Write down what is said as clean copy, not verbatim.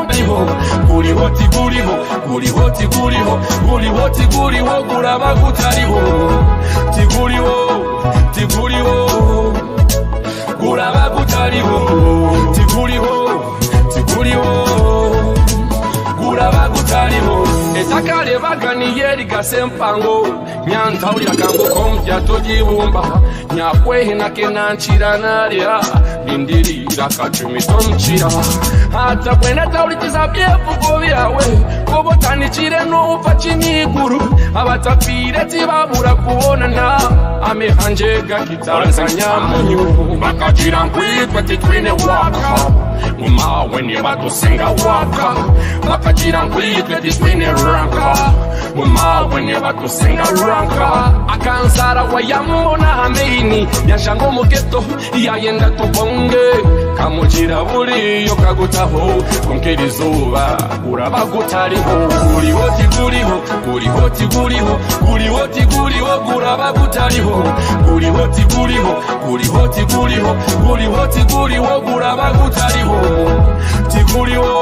mulungiho guliho tiguliho guliho tiguliho guliho tiguliho gulaba gutaliho tiguliho tiguliho gulaba gutaliho tiguliho tiguliho gulaba gutaliho etakale baganiye ligasempango nyanta ulya kango kompya togibumba nyakwehe nakenanchira nalya lindirira kachimitomchira hata kwena taulikiza byevugo byawe kobotanikire n'uva kiniguru abatapire tibabura kubonana amehanje gakitaranyamunyu bakajira nkwitwe titwine waka mumawe nibadusenga waka bakajira nkwitwe titwine ranka mumawe nibadusenga ranka akansara wayamona ameini yashango mugeto yayenda tubonge kamujira buriyo kagutaho konkera izuba uraba gutariho guliho tiguliho guliho tiguliho guliho tiguliho guraba gutariho guliho tiguliho guliho tiguliho guliho tiguliho guraba gutariho tiguliho